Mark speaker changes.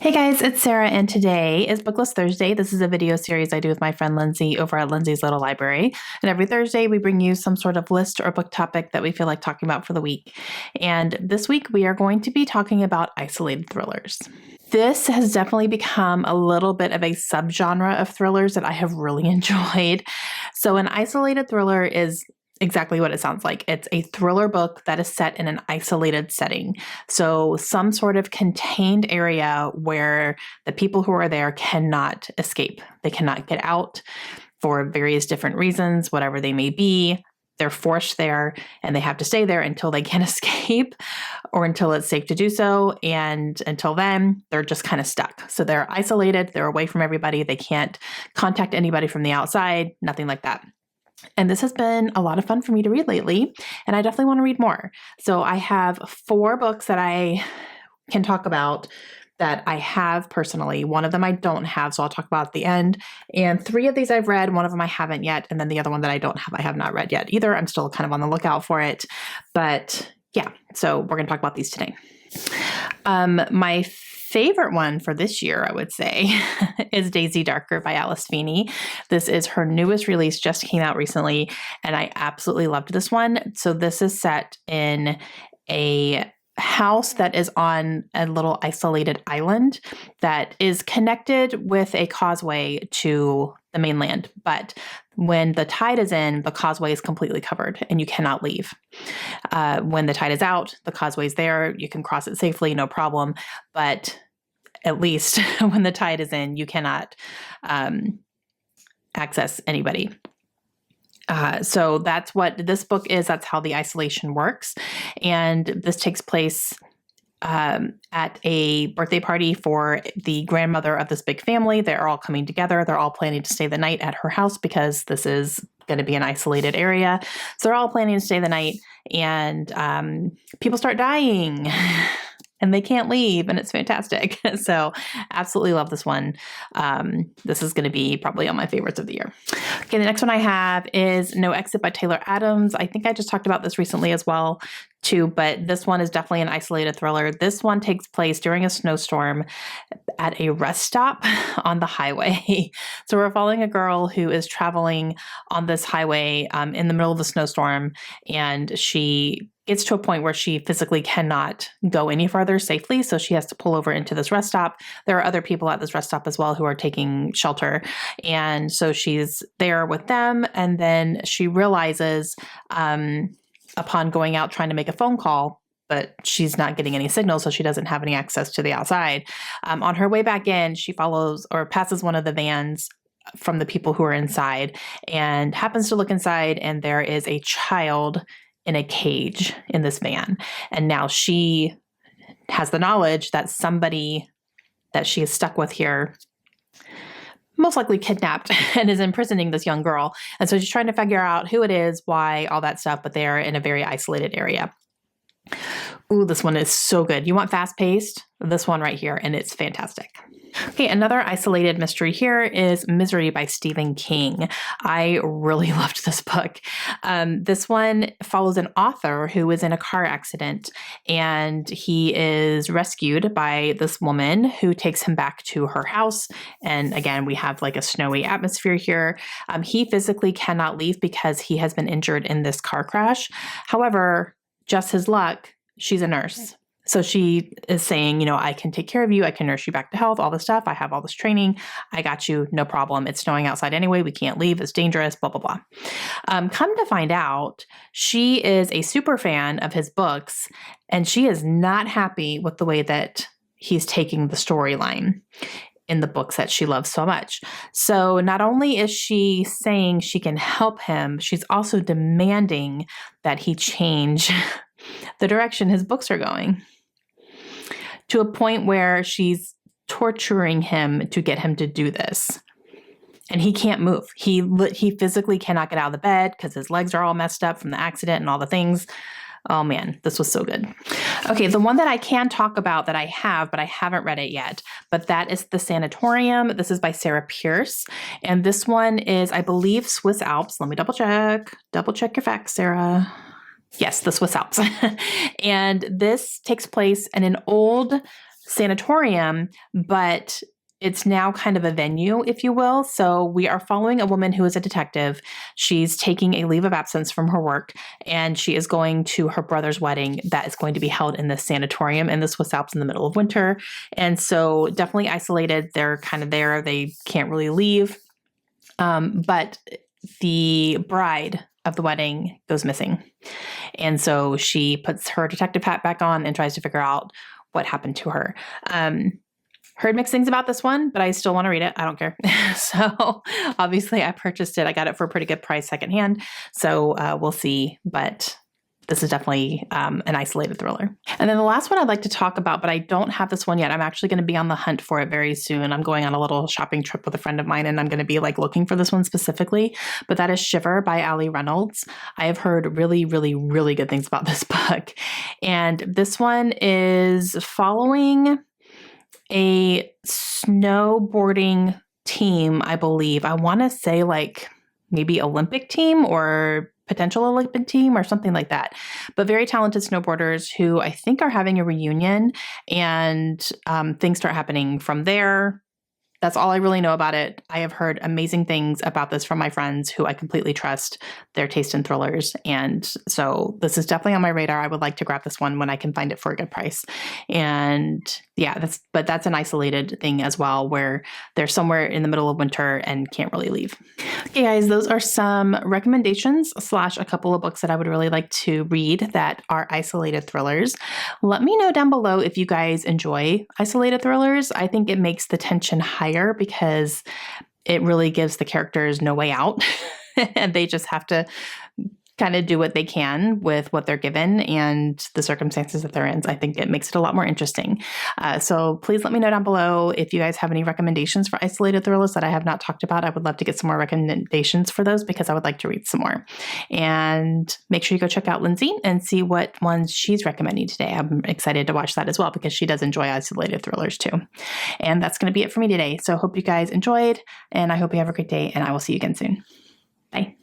Speaker 1: Hey guys, it's Sarah, and today is Booklist Thursday. This is a video series I do with my friend Lindsay over at Lindsay's Little Library. And every Thursday, we bring you some sort of list or book topic that we feel like talking about for the week. And this week, we are going to be talking about isolated thrillers. This has definitely become a little bit of a subgenre of thrillers that I have really enjoyed. So an isolated thriller is exactly what it sounds like. It's a thriller book that is set in an isolated setting. So some sort of contained area where the people who are there cannot escape. They cannot get out for various different reasons, whatever they may be. They're forced there and they have to stay there until they can escape or until it's safe to do so. And until then, they're just kind of stuck. So they're isolated. They're away from everybody. They can't contact anybody from the outside, nothing like that. And this has been a lot of fun for me to read lately, and I definitely want to read more. So I have 4 books that I can talk about that I have personally. One of them I don't have, so I'll talk about at the end. And 3 of these I've read, one of them I haven't yet, and then the other one that I don't have, I have not read yet either. I'm still kind of on the lookout for it. But yeah, so we're going to talk about these today. My favorite one for this year, I would say, is Daisy Darker by Alice Feeney. This is her newest release, just came out recently, and I absolutely loved this one. So this is set in a house that is on a little isolated island that is connected with a causeway to the mainland. But when the tide is in, the causeway is completely covered and you cannot leave. When the tide is out, the causeway is there. You can cross it safely, no problem. But at least when the tide is in, you cannot access anybody. So that's what this book is. That's how the isolation works. And this takes place at a birthday party for the grandmother of this big family. They're all coming together. They're all planning to stay the night at her house because this is going to be an isolated area. So they're all planning to stay the night, and people start dying. And they can't leave, and it's fantastic. So absolutely love this one. This is going to be probably on my favorites of the year. Okay, the next one I have is No Exit by Taylor Adams. I think I just talked about this recently as well, too, but this one is definitely an isolated thriller. This one takes place during a snowstorm at a rest stop on the highway. So we're following a girl who is traveling on this highway in the middle of a snowstorm, and she gets to a point where she physically cannot go any farther safely. So she has to pull over into this rest stop. There are other people at this rest stop as well who are taking shelter. And so she's there with them. And then she realizes upon going out trying to make a phone call, but she's not getting any signal, so she doesn't have any access to the outside. On her way back in, she follows or passes one of the vans from the people who are inside and happens to look inside, and there is a child in a cage in this van. And now she has the knowledge that somebody that she is stuck with here most likely kidnapped and is imprisoning this young girl. And so she's trying to figure out who it is, why, all that stuff, but they're in a very isolated area. Ooh, this one is so good. You want fast-paced? This one right here, and it's fantastic. Okay, another isolated mystery here is Misery by Stephen King. I really loved this book. This one follows an author who is in a car accident, and he is rescued by this woman who takes him back to her house. And again, we have like a snowy atmosphere here. He physically cannot leave because he has been injured in this car crash. However, just his luck, she's a nurse. So she is saying, I can take care of you. I can nurse you back to health, all this stuff. I have all this training. I got you. No problem. It's snowing outside anyway. We can't leave. It's dangerous, blah, blah, blah. Come to find out, she is a super fan of his books, and she is not happy with the way that he's taking the storyline in the books that she loves so much. So not only is she saying she can help him, she's also demanding that he change the direction his books are going, to a point where she's torturing him to get him to do this. And he can't move. He physically cannot get out of the bed because his legs are all messed up from the accident and all the things. Oh man, this was so good. Okay, the one that I can talk about that I have, but I haven't read it yet, but that is The Sanatorium. This is by Sarah Pierce. And this one is, I believe, Swiss Alps. Let me double check. Double check your facts, Sarah. Yes, the Swiss Alps. And this takes place in an old sanatorium, but it's now kind of a venue, if you will. So we are following a woman who is a detective. She's taking a leave of absence from her work, and she is going to her brother's wedding that is going to be held in this sanatorium. And this was out in the middle of winter. And so definitely isolated. They're kind of there. They can't really leave. But the bride of the wedding goes missing. And so she puts her detective hat back on and tries to figure out what happened to her. Heard mixed things about this one, but I still want to read it. I don't care. So obviously I purchased it. I got it for a pretty good price secondhand. So we'll see. But this is definitely an isolated thriller. And then the last one I'd like to talk about, but I don't have this one yet. I'm actually going to be on the hunt for it very soon. I'm going on a little shopping trip with a friend of mine, and I'm going to be like looking for this one specifically. But that is Shiver by Ali Reynolds. I have heard really, really, really good things about this book. And this one is following a snowboarding team, I believe. I want to say like maybe Olympic team or potential Olympic team or something like that. But very talented snowboarders who I think are having a reunion, and things start happening from there. That's all I really know about it. I have heard amazing things about this from my friends who I completely trust their taste in thrillers. And so this is definitely on my radar. I would like to grab this one when I can find it for a good price. And yeah, that's an isolated thing as well, where they're somewhere in the middle of winter and can't really leave. Okay, guys, those are some recommendations / a couple of books that I would really like to read that are isolated thrillers. Let me know down below if you guys enjoy isolated thrillers. I think it makes the tension higher because it really gives the characters no way out and they just have to kind of do what they can with what they're given and the circumstances that they're in. So I think it makes it a lot more interesting. So please let me know down below if you guys have any recommendations for isolated thrillers that I have not talked about. I would love to get some more recommendations for those because I would like to read some more. And make sure you go check out Lindsay and see what ones she's recommending today. I'm excited to watch that as well because she does enjoy isolated thrillers too. And that's going to be it for me today. So I hope you guys enjoyed, and I hope you have a great day, and I will see you again soon. Bye.